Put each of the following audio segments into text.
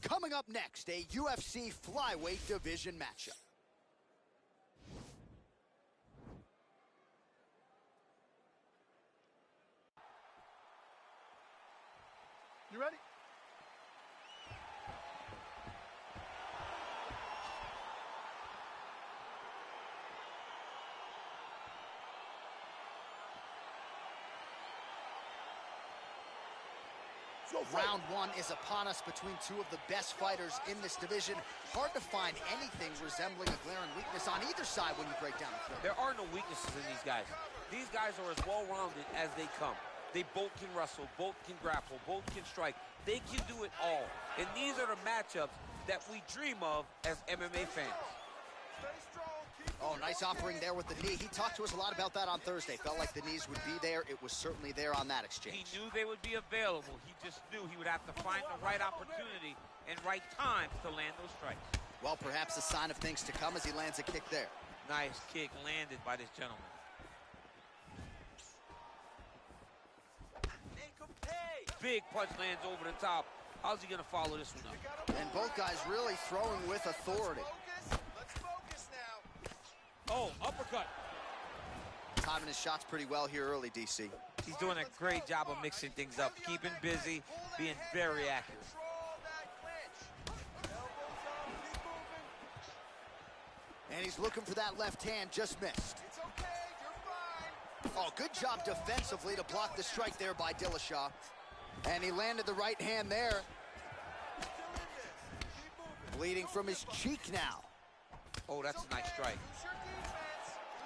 Coming up next, a UFC flyweight division matchup. You ready? Round one is upon us between two of the best fighters in this division. Hard to find anything resembling a glaring weakness on either side when you break down the film. There are no weaknesses in these guys. These guys are as well-rounded as they come. They both can wrestle, both can grapple, both can strike. They can do it all. And these are the matchups that we dream of as MMA fans. Oh, nice offering there with the knee. He talked to us a lot about that on Thursday. Felt like the knees would be there. It was certainly there on that exchange. He knew they would be available. He just knew he would have to find the right opportunity and right times to land those strikes. Well, perhaps a sign of things to come as he lands a kick there. Nice kick landed by this gentleman. Big punch lands over the top. How's he going to follow this one up? And both guys really throwing with authority. Oh, uppercut. Timing his shots pretty well here early, DC. He's doing a great job of mixing things up, keeping busy, being very accurate. And he's looking for that left hand, just missed. Oh, good job defensively to block the strike there by Dillashaw. And he landed the right hand there. Bleeding from his cheek now. Oh, that's a nice strike.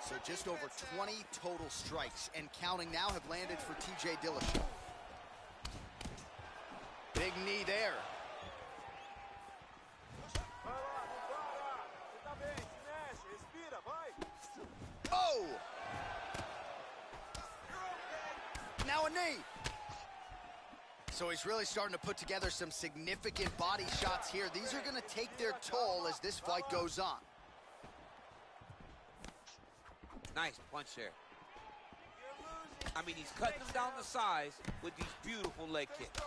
So just over 20 total strikes and counting now have landed for TJ Dillashaw. Big knee there. Oh! Now a knee. So he's really starting to put together some significant body shots here. These are going to take their toll as this fight goes on. Nice punch there. I mean, he's cutting them down the size with these beautiful leg kicks.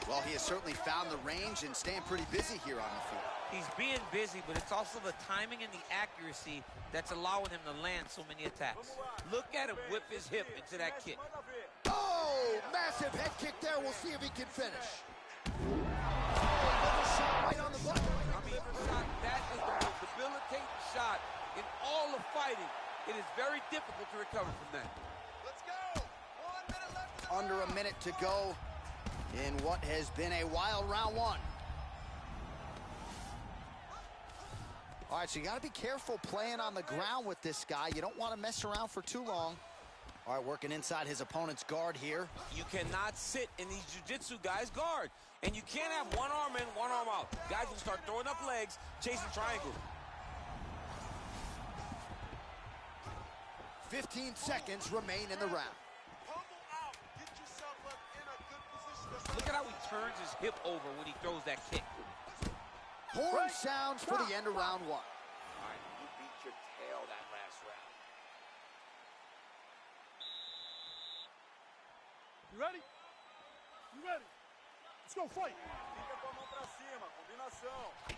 Well, he has certainly found the range and staying pretty busy here on the field. He's being busy, but it's also the timing and the accuracy that's allowing him to land so many attacks. Look at him whip his hip into that kick. Oh, massive head kick there. We'll see if he can finish. Another shot right on the button. I mean, that is the most debilitating shot in all of fighting. It is very difficult to recover from that. Let's go. 1 minute left. Under a minute to go in what has been a wild round one. All right, so you got to be careful playing on the ground with this guy. You don't want to mess around for too long. All right, working inside his opponent's guard here. You cannot sit in these jiu-jitsu guys' guard. And you can't have one arm in, one arm out. Guys will start throwing up legs, chasing triangles. 15 seconds remain in the round. Look at how he turns his hip over when he throws that kick. Horn sounds for the end of round one. All right, you beat your tail that last round. You ready? You ready? Let's go fight.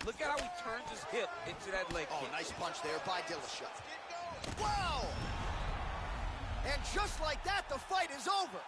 Look at how he turns his hip into that leg Oh, kick. nice punch there by Dillashaw. Wow! And just like that, the fight is over.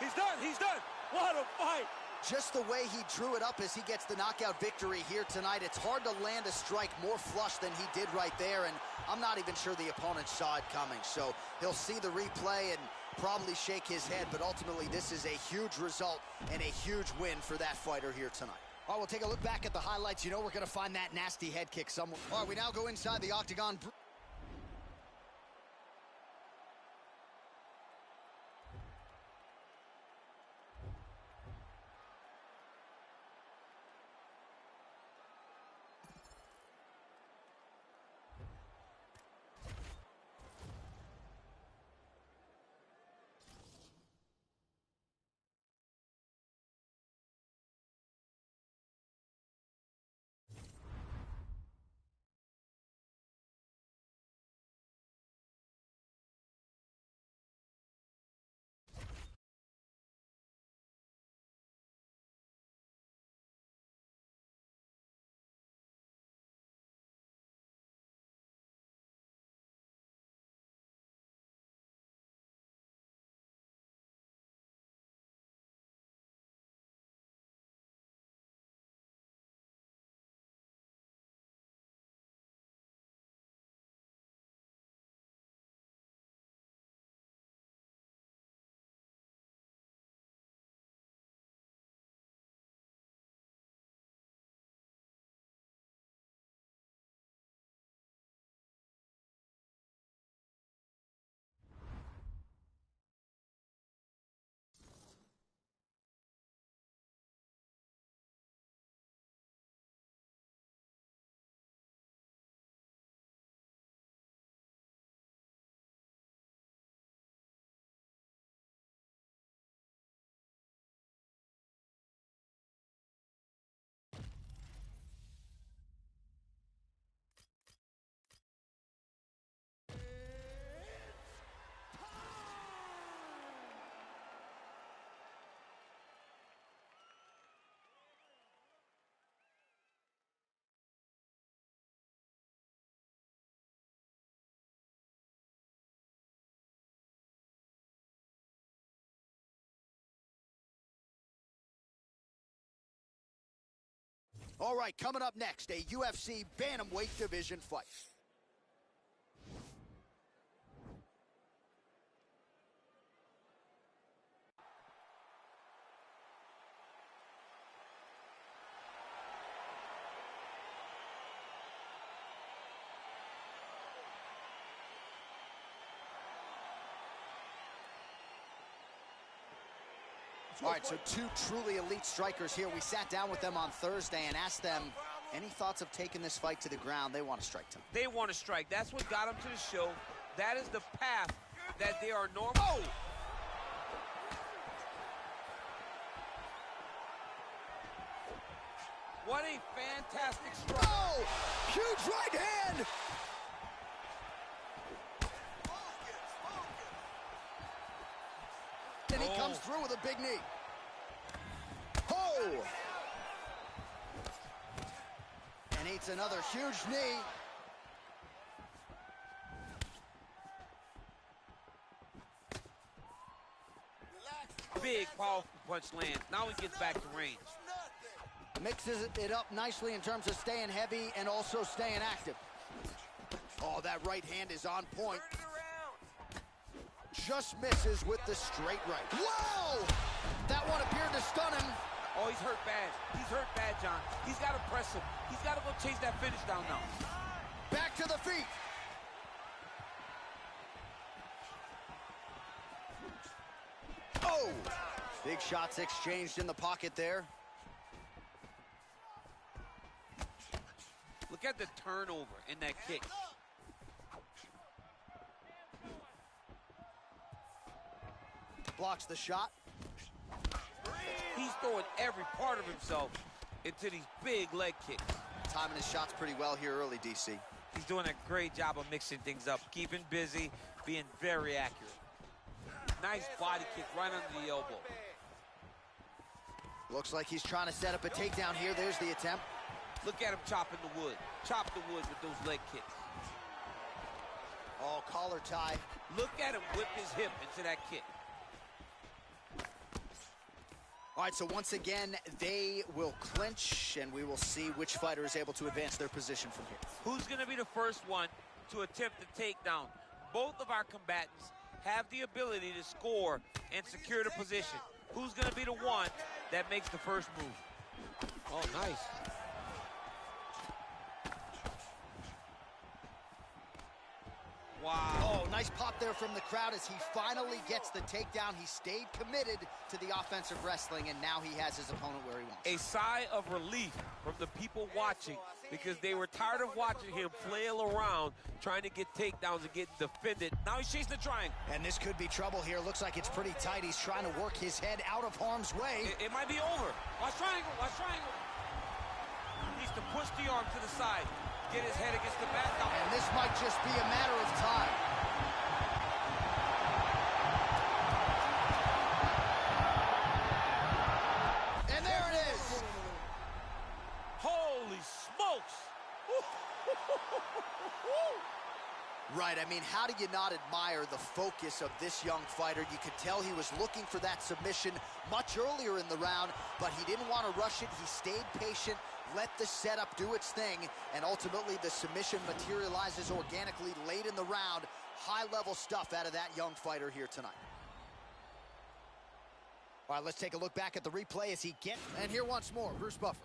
He's done. He's done. What a fight. Just the way he drew it up as he gets the knockout victory here tonight. It's hard to land a strike more flush than he did right there, and I'm not even sure the opponent saw it coming. So he'll see the replay and probably shake his head, but ultimately this is a huge result and a huge win for that fighter here tonight. All right, we'll take a look back at the highlights. You know we're going to find that nasty head kick somewhere. All right, we now go inside the octagon. All right, coming up next, a UFC bantamweight division fight. All right, so two truly elite strikers here. We sat down with them on Thursday and asked them any thoughts of taking this fight to the ground. They want to strike tonight. They want to strike. That's what got them to the show. That is the path that they are normal. Oh! What a fantastic strike. Oh! Huge right hand! And he comes through with a big knee. Oh! And eats another huge knee. Big, powerful punch lands. Now he gets back to range. Mixes it up nicely in terms of staying heavy and also staying active. Oh, that right hand is on point. Just misses with the straight right. Whoa! That one appeared to stun him. Oh, he's hurt bad. He's hurt bad, John. He's got to press him. He's got to go chase that finish down now. Back to the feet. Oh! Big shots exchanged in the pocket there. Look at the turnover in that kick. Blocks the shot. He's throwing every part of himself into these big leg kicks. Timing his shots pretty well here early, DC. He's doing a great job of mixing things up, keeping busy, being very accurate. Nice body kick right under the elbow. Looks like he's trying to set up a takedown here. There's the attempt. Look at him chopping the wood. Chop the wood with those leg kicks. Oh, collar tie. Look at him whip his hip into that kick. All right, so once again, they will clinch, and we will see which fighter is able to advance their position from here. Who's going to be the first one to attempt the takedown? Both of our combatants have the ability to score and secure the position. Who's going to be the one that makes the first move? Oh, nice. Wow. Oh, nice pop there from the crowd as he finally gets the takedown. He stayed committed to the offensive wrestling, and now he has his opponent where he wants. A sigh of relief from the people watching because they were tired of watching him flail around trying to get takedowns and get defended. Now he's chasing the triangle. And this could be trouble here. Looks like it's pretty tight. He's trying to work his head out of harm's way. It might be over. Watch triangle, watch triangle. He needs to push the arm to the side. Get his head against the back. And this might just be a matter of time. And there it is. Holy smokes. Right, I mean, how do you not admire the focus of this young fighter? You could tell he was looking for that submission much earlier in the round, but he didn't want to rush it. He stayed patient, let the setup do its thing, and ultimately the submission materializes organically late in the round. High-level stuff out of that young fighter here tonight. All right, let's take a look back at the replay as he gets... And here once more, Bruce Buffer.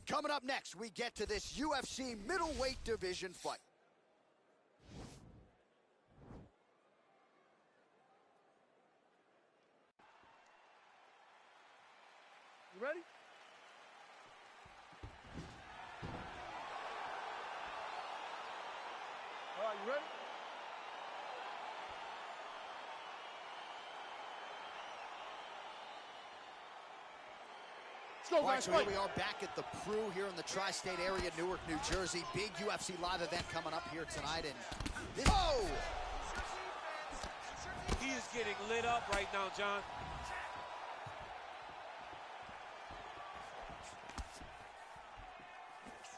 Coming up next, we get to this UFC middleweight division fight. You ready? All right, you ready? Let's go, All right, guys. so here we are back at the Pru here in the tri-state area, Newark, New Jersey. Big UFC live event coming up here tonight. And this... Oh! He is getting lit up right now, John.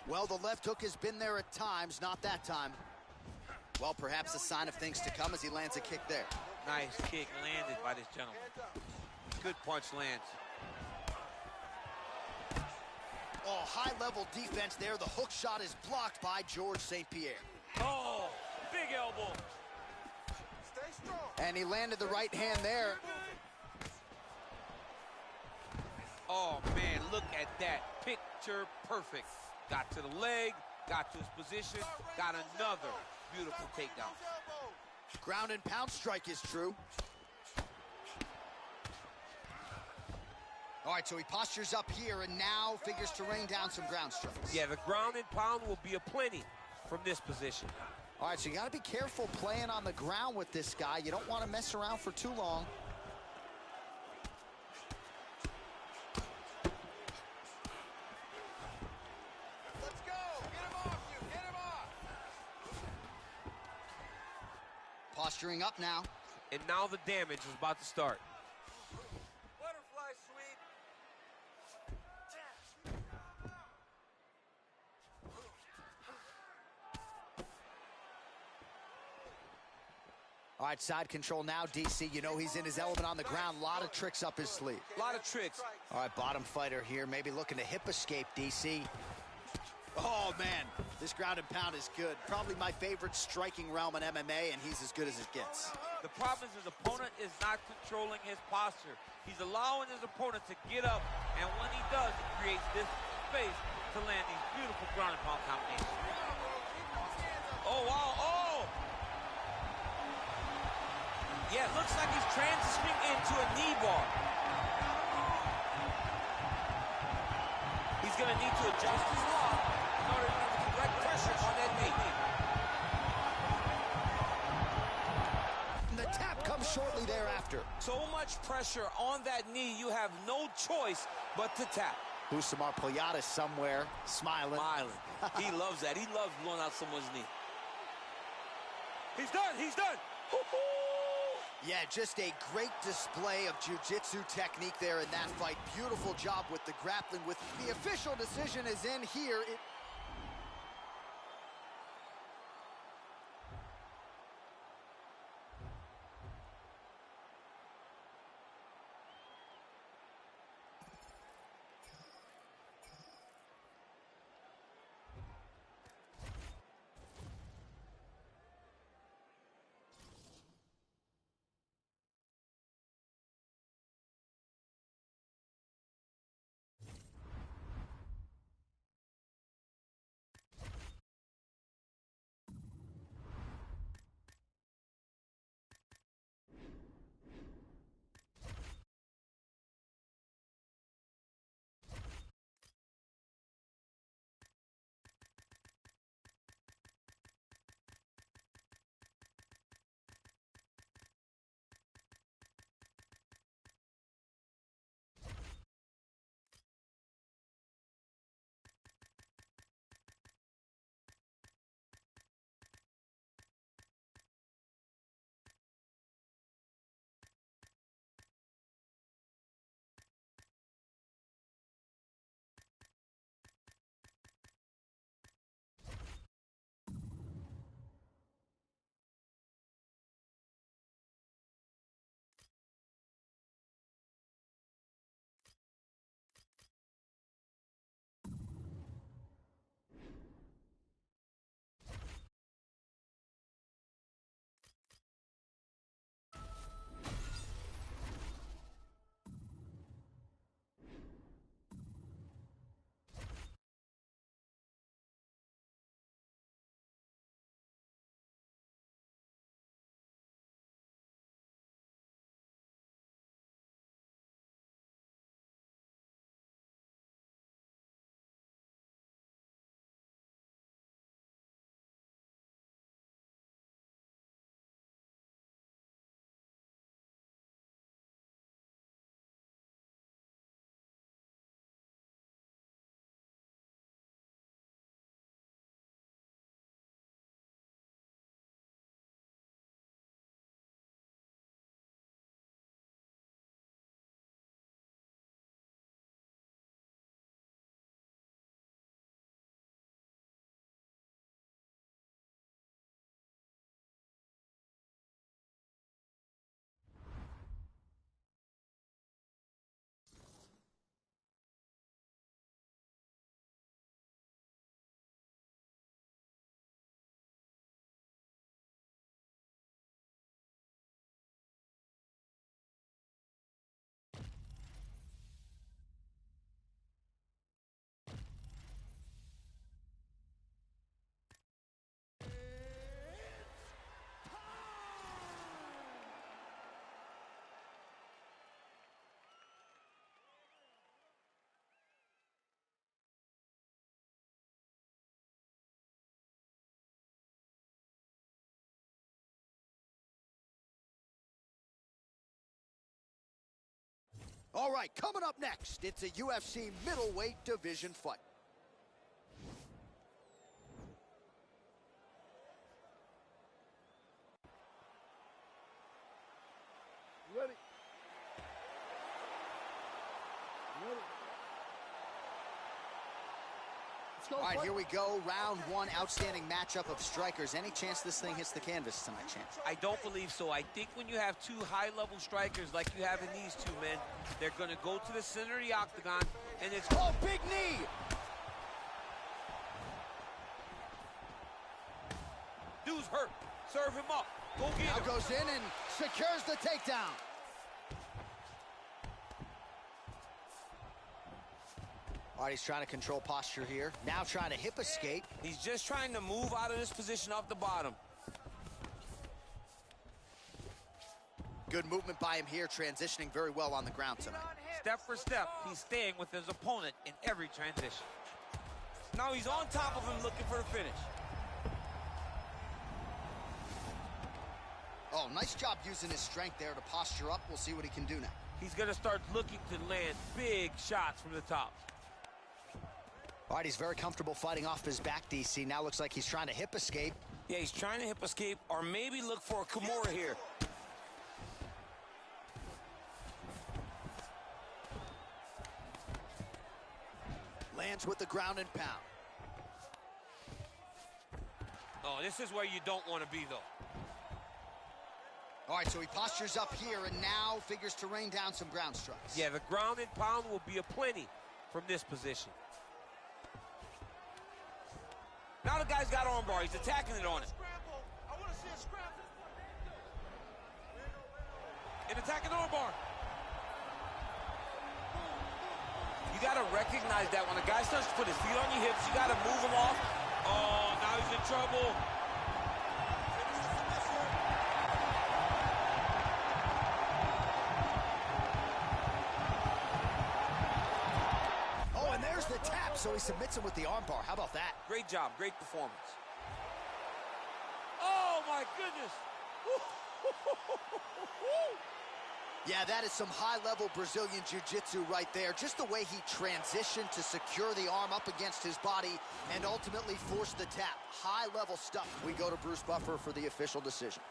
Well, the left hook has been there at times, not that time. Well, perhaps a sign of things to come as he lands a kick there. Nice kick landed by this gentleman. Good punch lands. Oh, high-level defense there. The hook shot is blocked by George St. Pierre. Oh, big elbow. Stay strong. And he landed the right hand there. Oh, man, look at that. Picture perfect. Got to the leg, got to his position, got another beautiful takedown. Ground and pound strike is true. All right, so he postures up here and now figures to rain down some ground strikes. Yeah, the ground and pound will be aplenty from this position. All right, so you got to be careful playing on the ground with this guy. You don't want to mess around for too long. Let's go. Get him off you. Get him off. Posturing up now. And now the damage is about to start. Butterfly sweep. All right, side control now, DC. You know he's in his element on the ground. A lot of tricks up his sleeve. A lot of tricks. All right, bottom fighter here, maybe looking to hip escape, DC. Oh, man, this ground and pound is good. Probably my favorite striking realm in MMA, and he's as good as it gets. The problem is his opponent is not controlling his posture. He's allowing his opponent to get up, and when he does, he creates this space to land these beautiful ground and pound combinations. Oh, wow, oh! Yeah, it looks like he's transitioning into a knee bar. He's going to need to adjust his lock in order to get the correct pressure on that knee. And the tap comes shortly thereafter. So much pressure on that knee, you have no choice but to tap. Usamar Poyada somewhere, smiling. He loves that. He loves blowing out someone's knee. He's done. He's done. Yeah, just a great display of jiu-jitsu technique there in that fight. Beautiful job with the grappling. With the official decision is in here. All right, coming up next, it's a UFC middleweight division fight. Ready? Ready? Let's go. All right, fight. here we go. Round one, outstanding matchup of strikers. Any chance this thing hits the canvas tonight, Chance? I don't believe so. I think when you have two high-level strikers like you have in these two men, they're going to go to the center of the octagon, and it's... Oh, big knee! Dude's hurt. Serve him up. Go get Now him. goes in and secures the takedown. All right, he's trying to control posture here. Now trying to hip escape. He's just trying to move out of this position off the bottom. Good movement by him here, transitioning very well on the ground tonight. Step for step, he's staying with his opponent in every transition. Now he's on top of him looking for the finish. Oh, nice job using his strength there to posture up. We'll see what he can do now. He's going to start looking to land big shots from the top. All right, he's very comfortable fighting off his back, DC. Now looks like he's trying to hip escape. Yeah, he's trying to hip escape or maybe look for a Kimura here. Lands with the ground and pound. Oh, this is where you don't want to be, though. All right, so he postures up here and now figures to rain down some ground strikes. Yeah, the ground and pound will be aplenty from this position. Now the guy's got armbar. He's attacking it on it. I want to see a scramble. And attacking armbar. You got to recognize that when a guy starts to put his feet on your hips, you got to move him off. Oh, now he's in trouble. Oh, and there's the tap, so he submits him with the armbar. How about that? Great job, great performance. Oh, my goodness. Yeah, that is some high-level Brazilian jiu-jitsu right there. Just the way he transitioned to secure the arm up against his body and ultimately force the tap. High-level stuff. We go to Bruce Buffer for the official decision.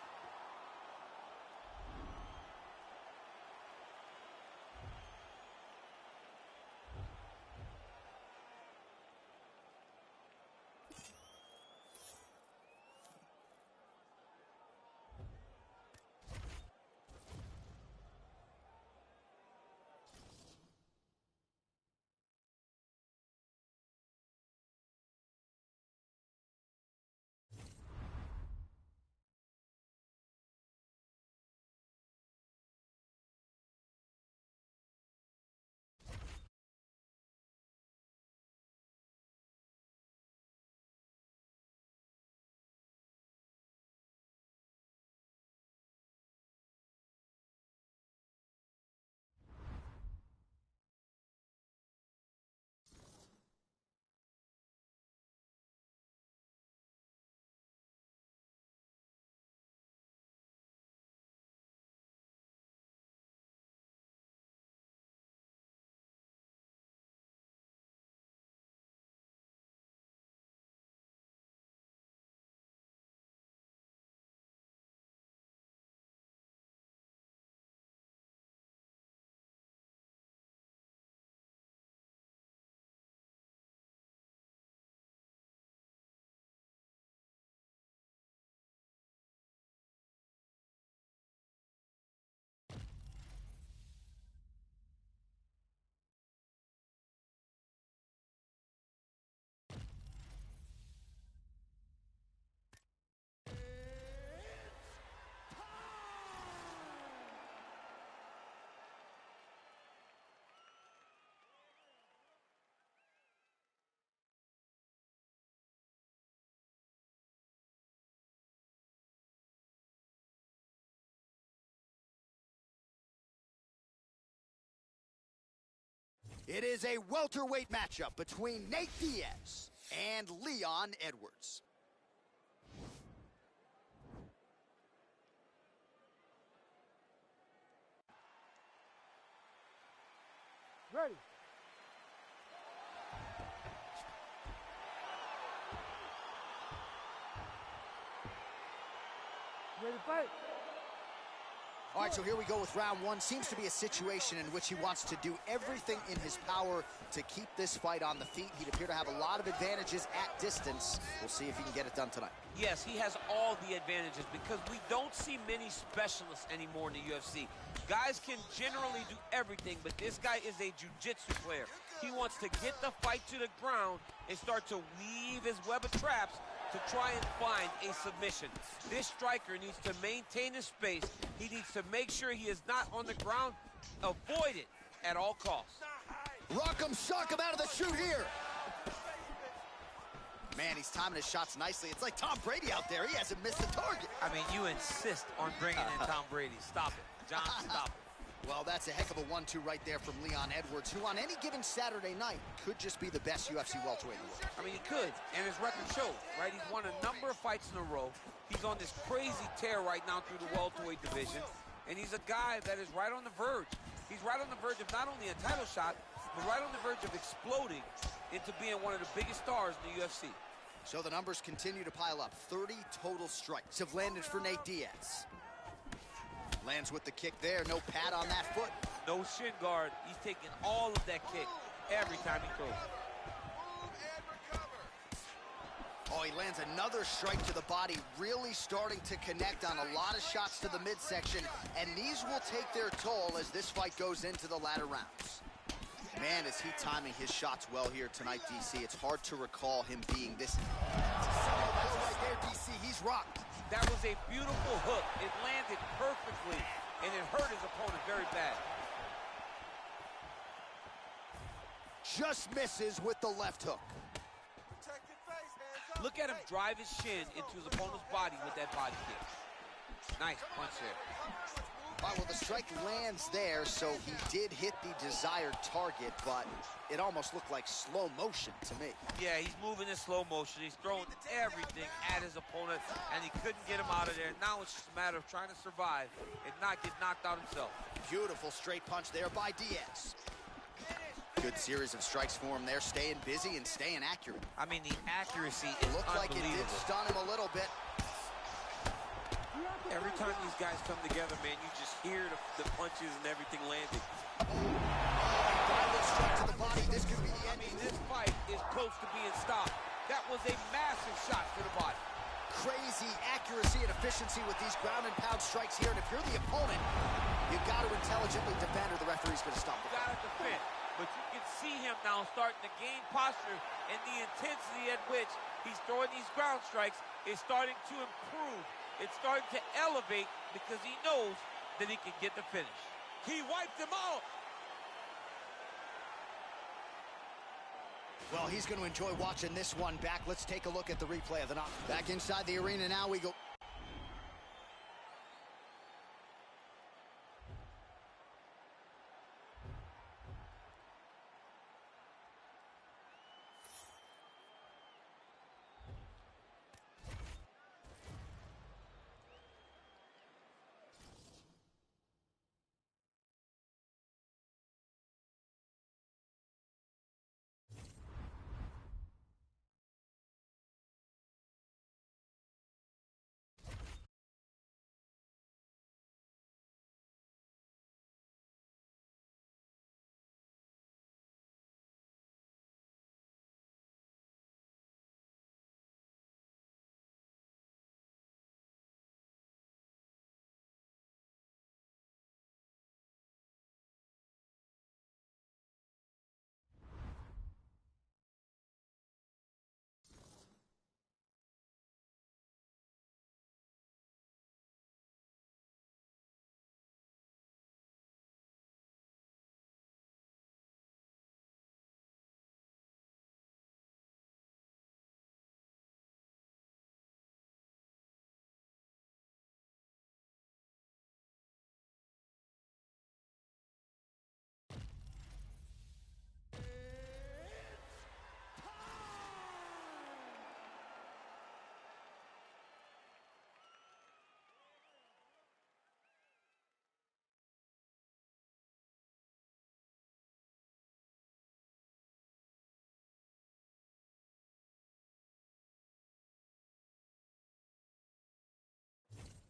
It is a welterweight matchup between Nate Diaz and Leon Edwards. Ready. Ready to fight. All right, so here we go with round one. Seems to be a situation in which he wants to do everything in his power to keep this fight on the feet. He'd appear to have a lot of advantages at distance. We'll see if he can get it done tonight. Yes, he has all the advantages because we don't see many specialists anymore in the UFC. Guys can generally do everything, but this guy is a jiu-jitsu player. He wants to get the fight to the ground and start to weave his web of traps to try and find a submission. This striker needs to maintain his space. He needs to make sure he is not on the ground. Avoid it at all costs. Rock him, shock him out of the chute here. Man, he's timing his shots nicely. It's like Tom Brady out there. He hasn't missed a target. I mean, you insist on bringing in Tom Brady. Stop it. John, stop it. Well, that's a heck of a 1-2 right there from Leon Edwards, who on any given Saturday night could just be the best UFC welterweight in the world. I mean, he could, and his record shows, right? He's won a number of fights in a row. He's on this crazy tear right now through the welterweight division, and he's a guy that is right on the verge. He's right on the verge of not only a title shot, but right on the verge of exploding into being one of the biggest stars in the UFC. So the numbers continue to pile up. 30 total strikes have landed for Nate Diaz. Lands with the kick there, no pad on that foot. No shin guard. He's taking all of that kick every time he throws. Oh, he lands another strike to the body, really starting to connect on a lot of shots to the midsection, and these will take their toll as this fight goes into the latter rounds. Man, is he timing his shots well here tonight, DC. It's hard to recall him being this... right there, DC, he's rocked. That was a beautiful hook. It landed perfectly, and it hurt his opponent very bad. Just misses with the left hook. Look at him drive his shin into his opponent's body with that body kick. Nice punch there. All right, well, the strike lands there, so he did hit the desired target, but it almost looked like slow motion to me. Yeah, he's moving in slow motion. He's throwing everything at his opponent, and he couldn't get him out of there. Now it's just a matter of trying to survive and not get knocked out himself. Beautiful straight punch there by Diaz. Good series of strikes for him there, staying busy and staying accurate. I mean, the accuracy is Looked like it did stun him a little bit. Every time these guys come together, man, you just hear the punches and everything landing. Violent strike to the body. This could be the end. I mean, this fight is close to being stopped. That was a massive shot to the body. Crazy accuracy and efficiency with these ground and pound strikes here. And if you're the opponent, you've got to intelligently defend or the referee's going to stop the fight. Got to defend. But you can see him now starting to gain posture, and the intensity at which he's throwing these ground strikes is starting to improve. It's starting to elevate because he knows that he can get the finish. He wiped him out. Well, he's going to enjoy watching this one back. Let's take a look at the replay of the knock. Back inside the arena now we go.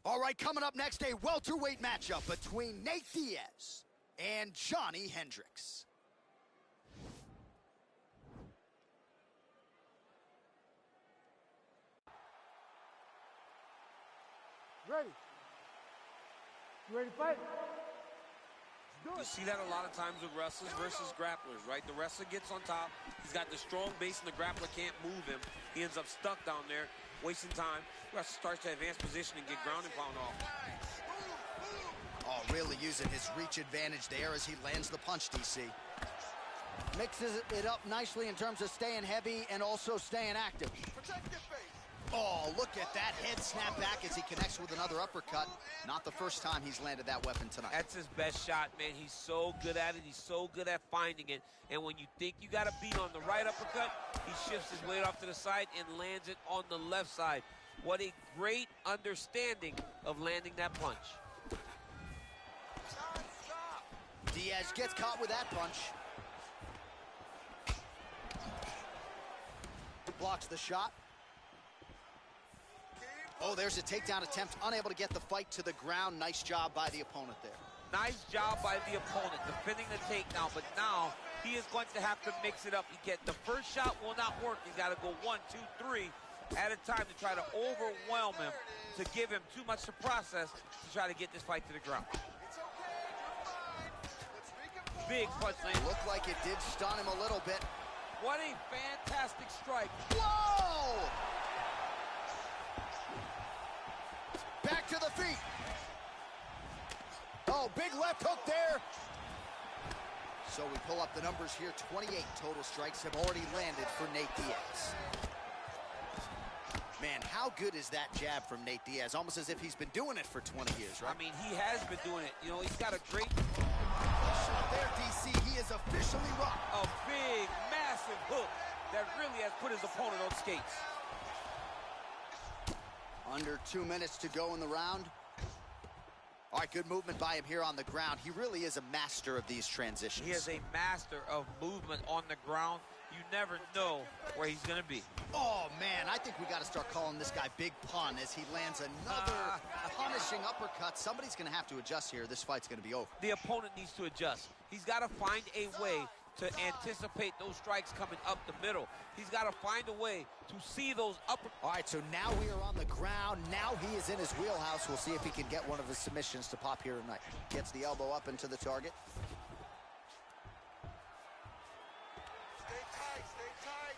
All right, coming up next, a welterweight matchup between Nate Diaz and Johnny Hendricks. Ready? You ready to fight? You see that a lot of times with wrestlers versus grapplers, right? The wrestler gets on top. He's got the strong base, and the grappler can't move him. He ends up stuck down there, wasting time. The wrestler starts to advance position and get ground and pound off. Oh, really using his reach advantage there as he lands the punch, DC. Mixes it up nicely in terms of staying heavy and also staying active. Protect your face. Oh, look at that head snap back as he connects with another uppercut. Not the first time he's landed that weapon tonight. That's his best shot, man. He's so good at it. He's so good at finding it. And when you think you got a beat on the right uppercut, he shifts his weight off to the side and lands it on the left side. What a great understanding of landing that punch. Diaz gets caught with that punch. Blocks the shot. Oh, there's a takedown attempt, unable to get the fight to the ground. Nice job by the opponent there. Nice job by the opponent defending the takedown, but now he is going to have to mix it up. The first shot will not work. He's got to go 1, 2, 3 at a time to try to overwhelm him, to give him too much to process to try to get this fight to the ground. Big punch land. Looked like it did stun him a little bit. What a fantastic strike. Whoa! Back to the feet. Oh, big left hook there. So we pull up the numbers here. 28 total strikes have already landed for Nate Diaz. Man, how good is that jab from Nate Diaz? Almost as if he's been doing it for 20 years, right? I mean, he has been doing it. You know, he's got a great... Shot there, DC. He is officially rocked. A big, massive hook that really has put his opponent on skates. Under 2 minutes to go in the round. All right, good movement by him here on the ground. He really is a master of these transitions. He is a master of movement on the ground. You never know where he's going to be. Oh, man, I think we got to start calling this guy Big Pun as he lands another punishing uppercut. Somebody's going to have to adjust here. This fight's going to be over. The opponent needs to adjust. He's got to find a way to anticipate those strikes coming up the middle. He's got to find a way to see those upper... All right, so now we are on the ground. Now he is in his wheelhouse. We'll see if he can get one of his submissions to pop here tonight. Gets the elbow up into the target. Stay tight, stay tight.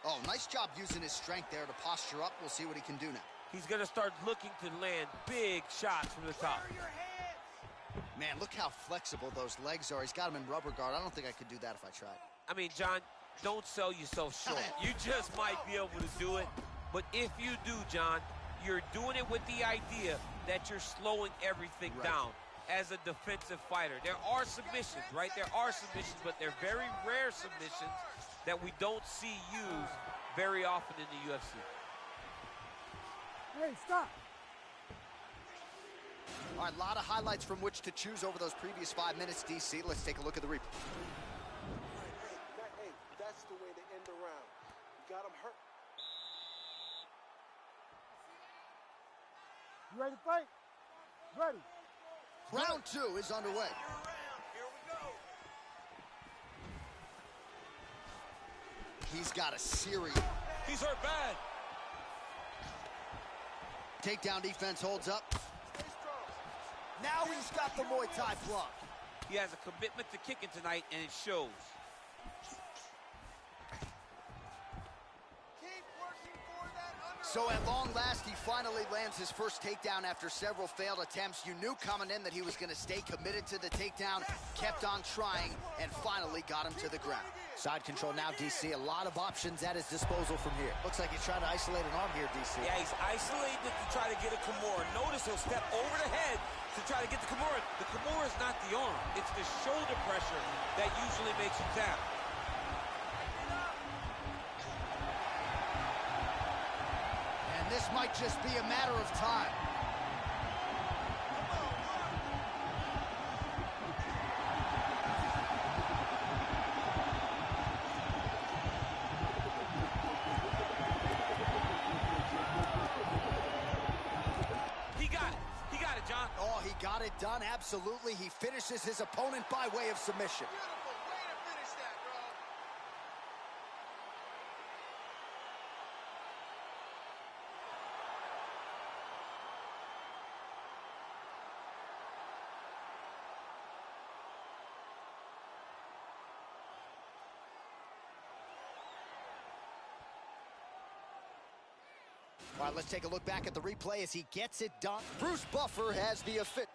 Oh, nice job using his strength there to posture up. We'll see what he can do now. He's going to start looking to land big shots from the top. Man, look how flexible those legs are. He's got him in rubber guard. I don't think I could do that if I tried. I mean, John, don't sell yourself short. You just might be able to do it. But if you do, John, you're doing it with the idea that you're slowing everything down as a defensive fighter. There are submissions, right? There are submissions, but they're very rare submissions that we don't see used very often in the UFC. Hey, stop. All right, a lot of highlights from which to choose over those previous 5 minutes, DC. Let's take a look at the replay. Hey, that's the way to end the round. You got him hurt. You ready to fight? Ready. Round 2 is underway. Here we go. He's got a series. He's hurt bad. Takedown defense holds up. Stay strong. Now he's got the Muay Thai block. He has a commitment to kicking tonight, and it shows. Keep working for that under. So at long last, he finally lands his first takedown after several failed attempts. You knew coming in that he was going to stay committed to the takedown, kept on trying, and finally got him to the ground. Side control now, DC. A lot of options at his disposal from here. Looks like he's trying to isolate an arm here, DC. Yeah, he's isolating it to try to get a Kimura. Notice he'll step over the head to try to get the Kimura. The Kimura is not the arm. It's the shoulder pressure that usually makes you tap. And this might just be a matter of time. He got it. got it done, absolutely. He finishes his opponent by way of submission. Beautiful way to finish that, bro. All right, let's take a look back at the replay as he gets it done. Bruce Buffer has the official.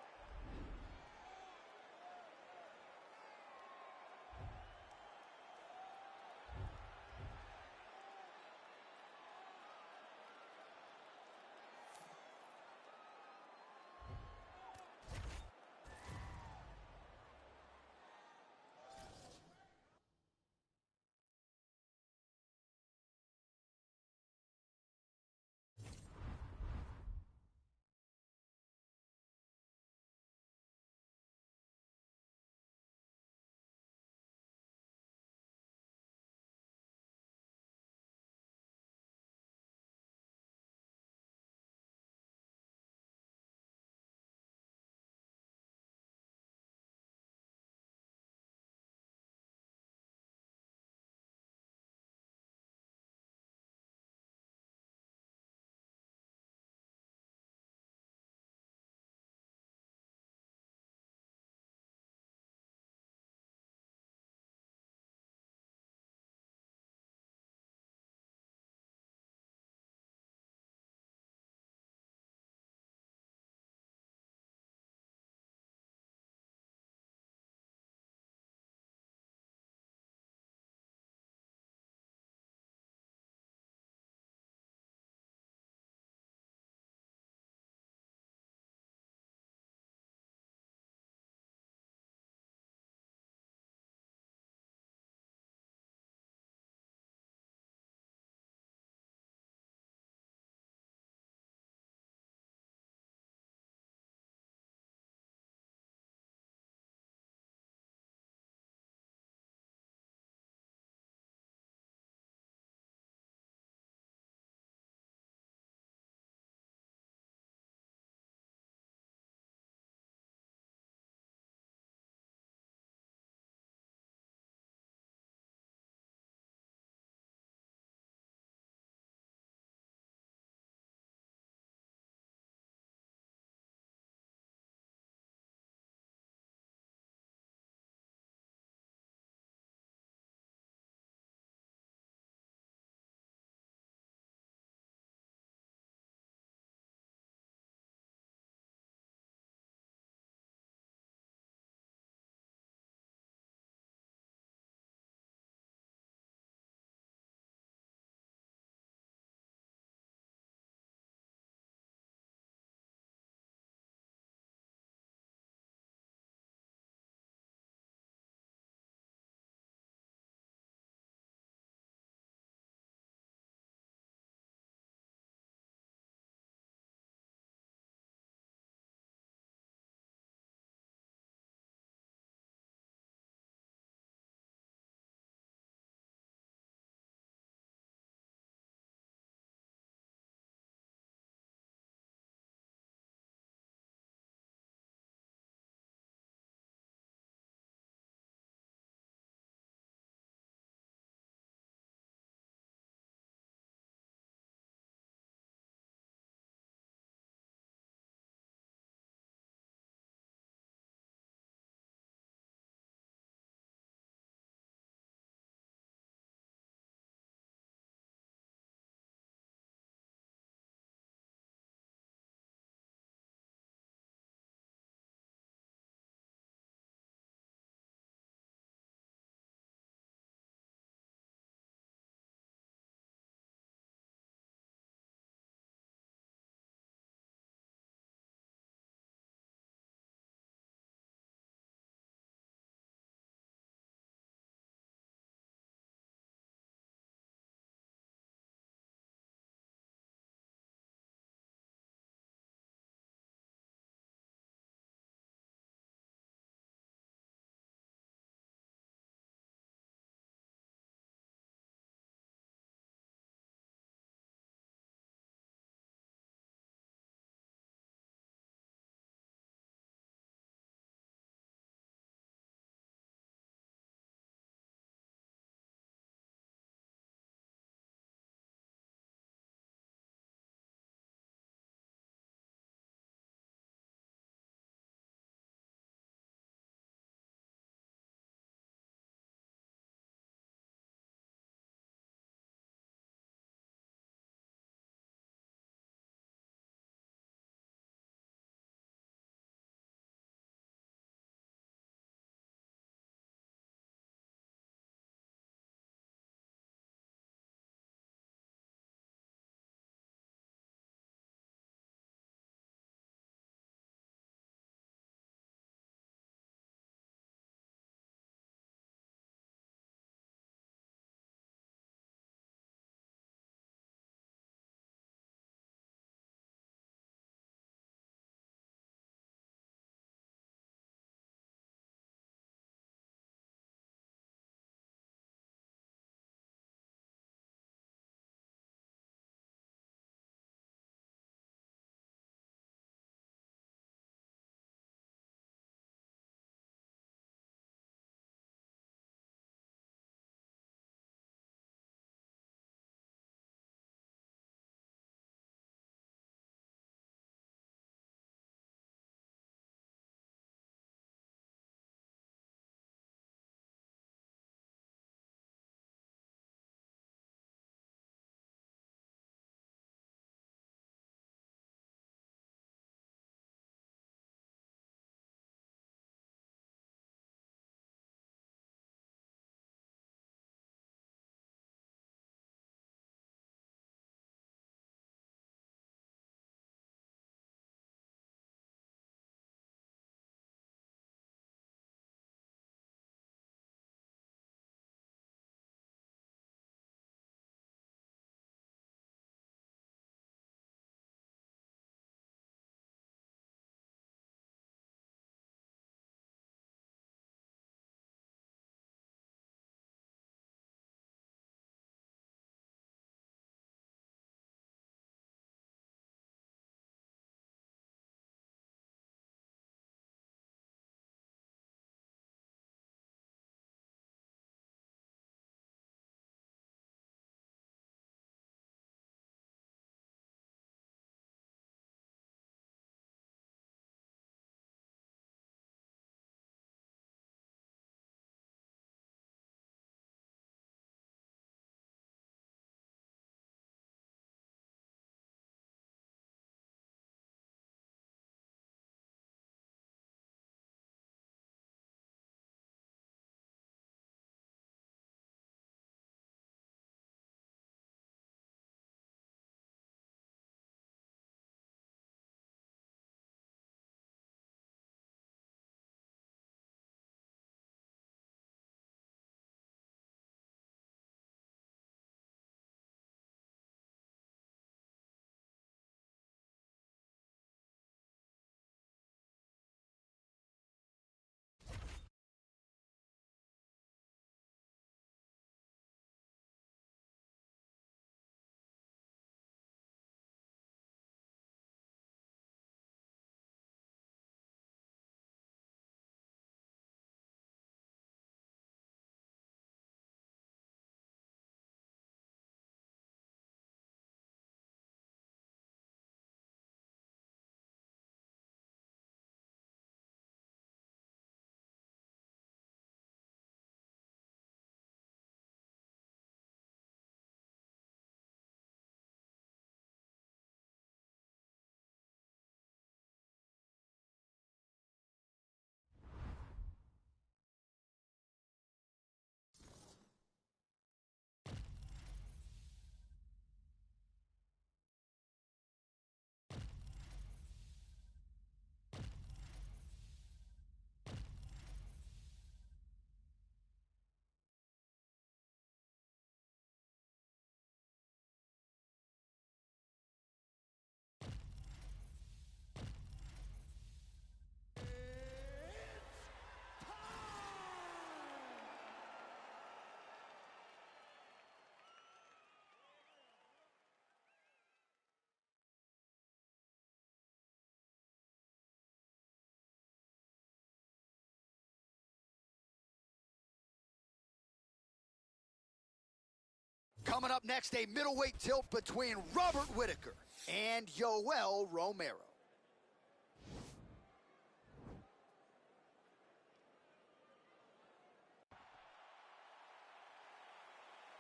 Coming up next, a middleweight tilt between Robert Whittaker and Yoel Romero.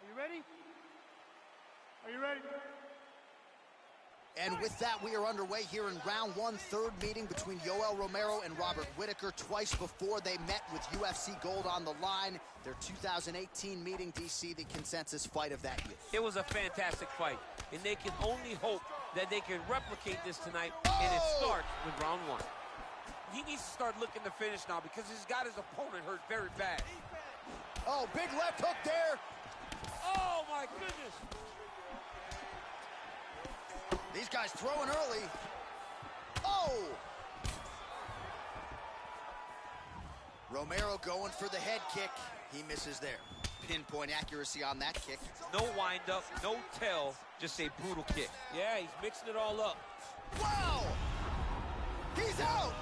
Are you ready? Are you ready? And with that, we are underway here in round one, third meeting between Yoel Romero and Robert Whittaker. Twice before they met with UFC gold on the line. Their 2018 meeting, DC, the consensus fight of that year. It was a fantastic fight, and they can only hope that they can replicate this tonight, and it starts with round one. He needs to start looking to finish now because he's got his opponent hurt very bad. Oh, big left hook there. Oh, my goodness. These guys throwing early. Oh! Romero going for the head kick. He misses there. Pinpoint accuracy on that kick. No wind-up, no tell, just a brutal kick. Yeah, he's mixing it all up. Wow! He's out!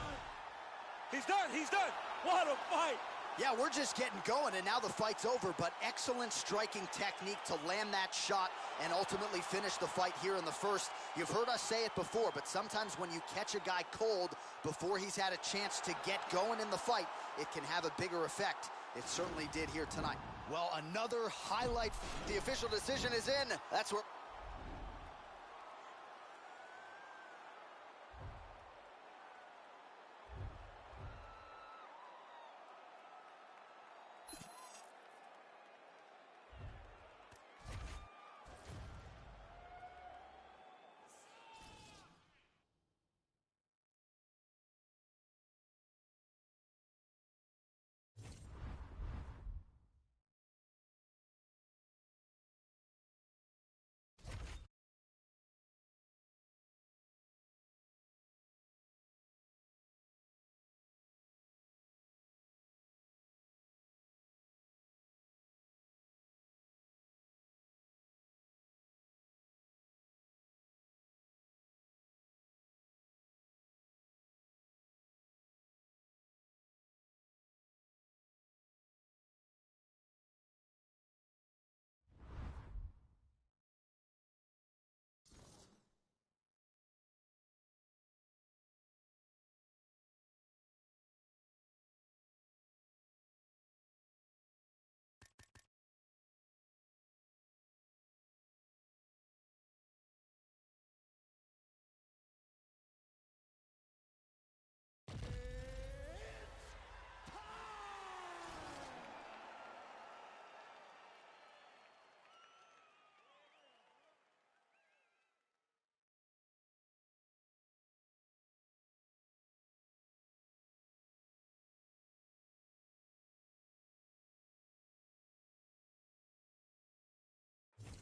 He's done, he's done. What a fight. Yeah, we're just getting going, and now the fight's over, but excellent striking technique to land that shot and ultimately finish the fight here in the first. You've heard us say it before, but sometimes when you catch a guy cold before he's had a chance to get going in the fight, it can have a bigger effect. It certainly did here tonight. Well, another highlight. The official decision is in. That's where...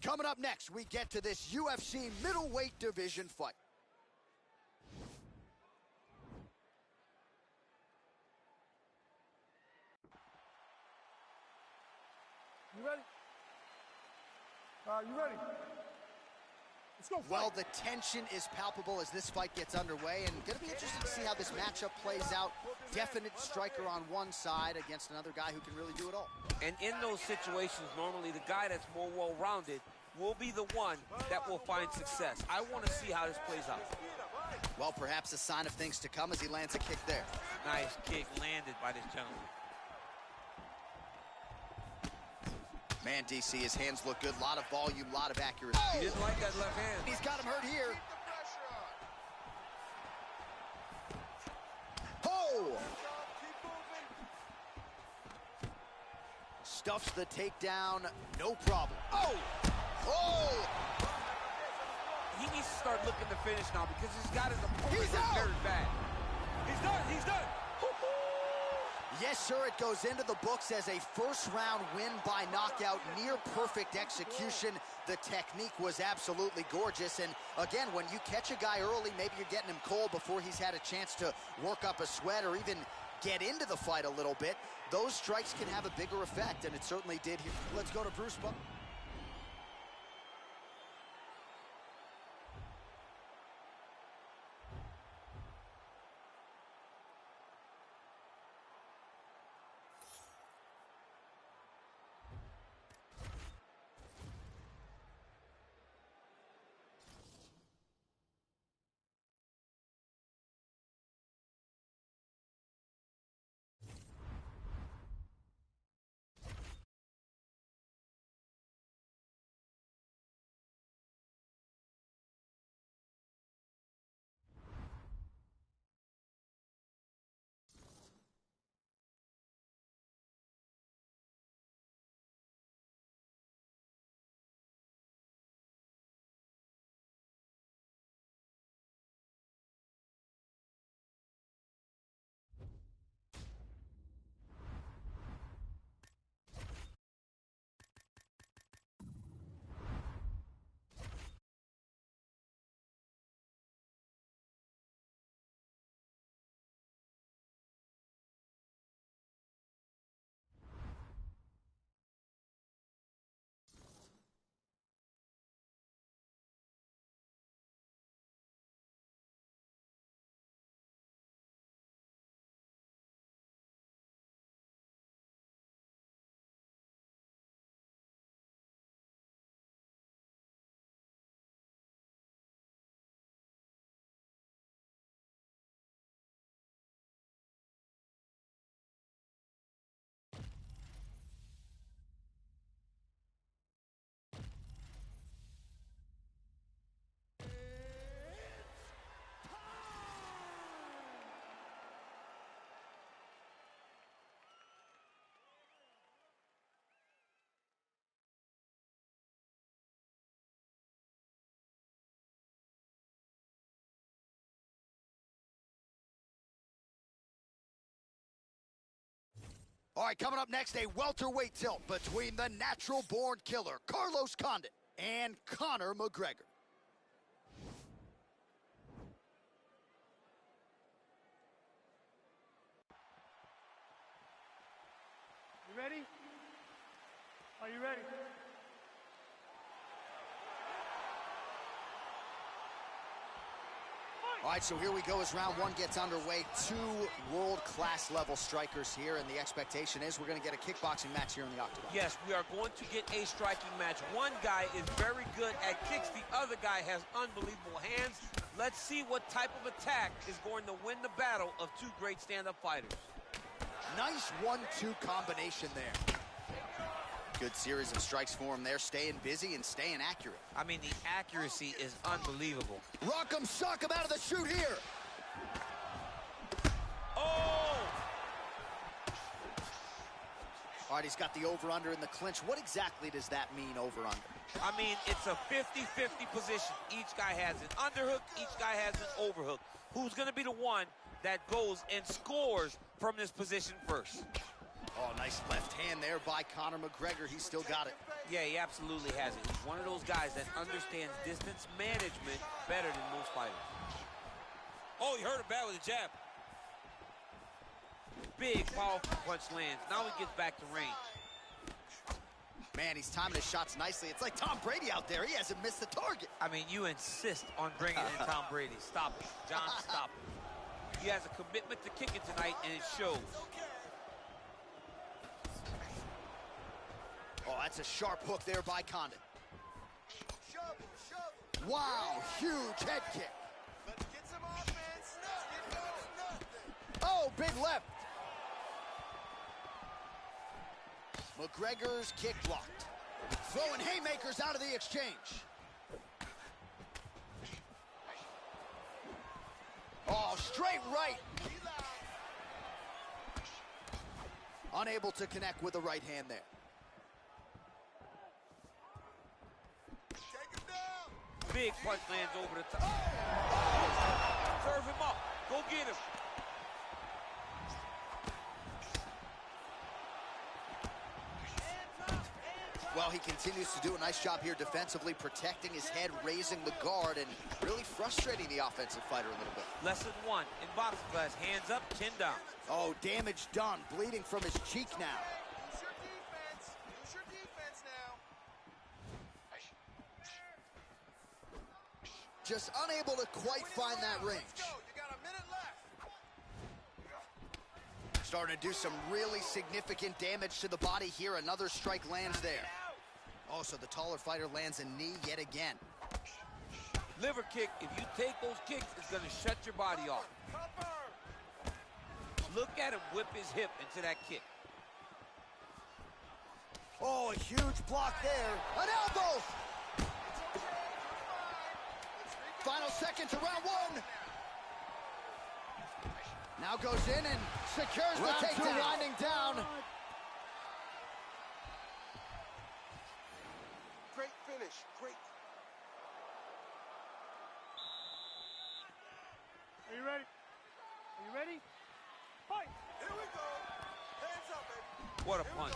Coming up next, we get to this UFC middleweight division fight. You ready? You ready? Let's go. Well, the tension is palpable as this fight gets underway, and going to be interesting to see how this matchup plays out. Definite striker on one side against another guy who can really do it all. And in those situations, normally the guy that's more well-rounded will be the one that will find success. I want to see how this plays out. Well, perhaps a sign of things to come as he lands a kick there. Nice kick landed by this gentleman. Man, DC, his hands look good. A lot of volume, a lot of accuracy. He didn't like that left hand. He's got him hurt here. Oh! Stuffs the takedown, no problem. Oh! Oh! He needs to start looking to finish now because he's got his opponent He's out! very bad. He's done, he's done. Yes, sir, it goes into the books as a first-round win by knockout, near-perfect execution. The technique was absolutely gorgeous, and again, when you catch a guy early, maybe you're getting him cold before he's had a chance to work up a sweat or even get into the fight a little bit. Those strikes can have a bigger effect, and it certainly did here. Let's go to Bruce Buffer. All right, coming up next, a welterweight tilt between the natural-born killer, Carlos Condit, and Conor McGregor. You ready? Are you ready? All right, so here we go as round one gets underway. Two world-class level strikers here, and the expectation is we're going to get a kickboxing match here in the octagon. Yes, we are going to get a striking match. One guy is very good at kicks. The other guy has unbelievable hands. Let's see what type of attack is going to win the battle of two great stand-up fighters. Nice 1-2 combination there. Good series of strikes for him there, staying busy and staying accurate. I mean, the accuracy is unbelievable. Rock 'em, shock 'em out of the chute here. Oh! All right, he's got the over-under in the clinch. What exactly does that mean, over-under? I mean, it's a 50-50 position. Each guy has an underhook, each guy has an overhook. Who's going to be the one that goes and scores from this position first? Oh, nice left hand there by Conor McGregor. He's still got it. Yeah, he absolutely has it. He's one of those guys that understands distance management better than most fighters. Oh, he hurt him bad with a jab. Big, powerful punch lands. Now he gets back to range. Man, he's timing his shots nicely. It's like Tom Brady out there. He hasn't missed the target. I mean, you insist on bringing in Tom Brady. Stop it. John, stop it. He has a commitment to kicking tonight, and it shows. Oh, that's a sharp hook there by Condit. Wow, huge head kick. Let's get some offense. Oh, big left. McGregor's kick blocked. Throwing haymakers out of the exchange. Oh, straight right. Unable to connect with the right hand there. Big punch lands over the top. Oh! Serve him up. Go get him. Well, he continues to do a nice job here defensively, protecting his head, raising the guard, and really frustrating the offensive fighter a little bit. Lesson one in boxing class, hands up, chin down. Oh, damage done, bleeding from his cheek now. Use your defense. Use your defense now. Just unable to quite find that range. Let's go. You got a minute left. Starting to do some really significant damage to the body here. Another strike lands there. Oh, so the taller fighter lands a knee yet again. Liver kick, if you take those kicks, it's going to shut your body off. Look at him whip his hip into that kick. Oh, a huge block there. An elbow! Final seconds of round one. Now goes in and secures the takedown. Winding down. Great finish. Great. Are you ready? Are you ready? Fight! Here we go. Hands up, baby. What a punch.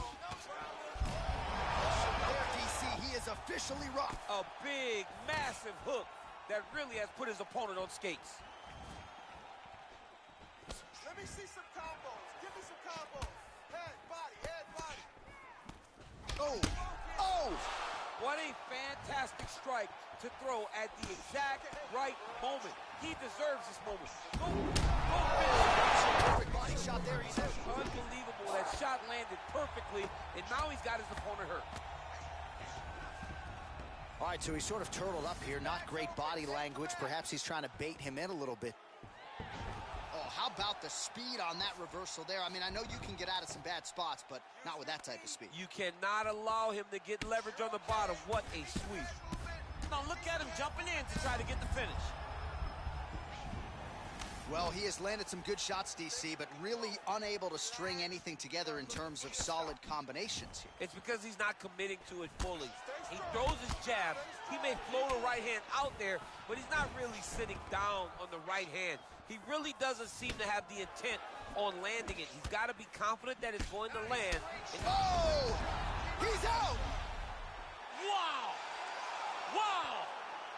There, DC, he is officially rocked. A big, massive hook that really has put his opponent on skates. Let me see some combos. Give me some combos. Head, body. Oh, oh! What a fantastic strike to throw at the exact right moment. He deserves this moment. Go finish. Perfect body shot there. He's out. Unbelievable. That shot landed perfectly, and now he's got his opponent hurt. All right, so he's sort of turtled up here. Not great body language. Perhaps he's trying to bait him in a little bit. Oh, how about the speed on that reversal there? I mean, I know you can get out of some bad spots, but not with that type of speed. You cannot allow him to get leverage on the bottom. What a sweep. Now look at him jumping in to try to get the finish. Well, he has landed some good shots, DC, but really unable to string anything together in terms of solid combinations here. It's because he's not committing to it fully. He throws his jab. He may float a right hand out there, but he's not really sitting down on the right hand. He really doesn't seem to have the intent on landing it. He's got to be confident that it's going to land. Oh! He's out! Wow! Wow!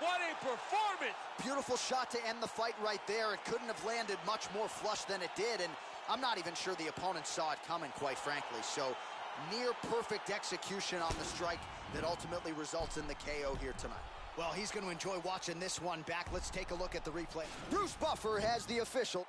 What a performance! Beautiful shot to end the fight right there. It couldn't have landed much more flush than it did, and I'm not even sure the opponent saw it coming, quite frankly. So, near perfect execution on the strike that ultimately results in the KO here tonight. Well, he's going to enjoy watching this one back. Let's take a look at the replay. Bruce Buffer has the official.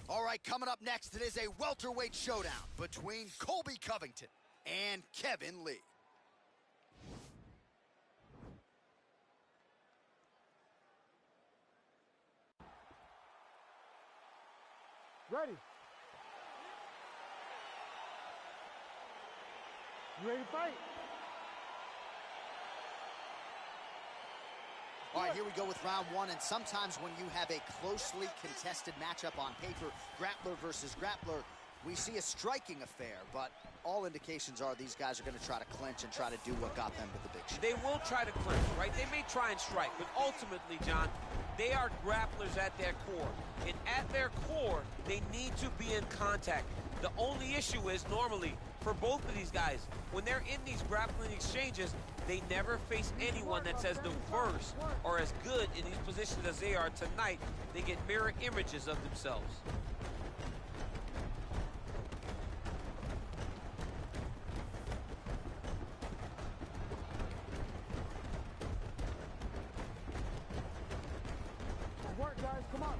All right, coming up next, it is a welterweight showdown between Colby Covington and Kevin Lee. Ready. You ready to fight? All right, here we go with round one, and sometimes when you have a closely contested matchup on paper, grappler versus grappler, we see a striking affair, but all indications are these guys are going to try to clinch and try to do what got them to the big show. They will try to clinch, right? They may try and strike, but ultimately, John, they are grapplers at their core. And at their core, they need to be in contact. The only issue is normally, for both of these guys, when they're in these grappling exchanges, they never face anyone that's as diverse or as good in these positions as they are tonight. They get mirror images of themselves. Work, guys, come on.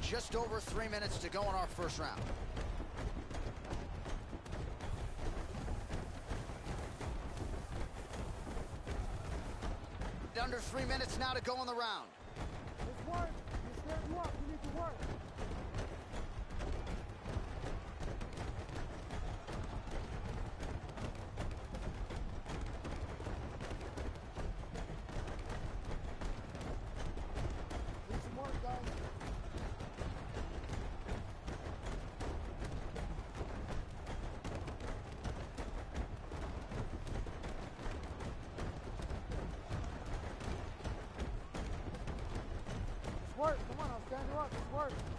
Just over 3 minutes to go in our first round. Under 3 minutes now to go in the round. Let's work. Let's stand you up. You need to work. Need some work, guys. Work, come on, I'll stand you up, let's work.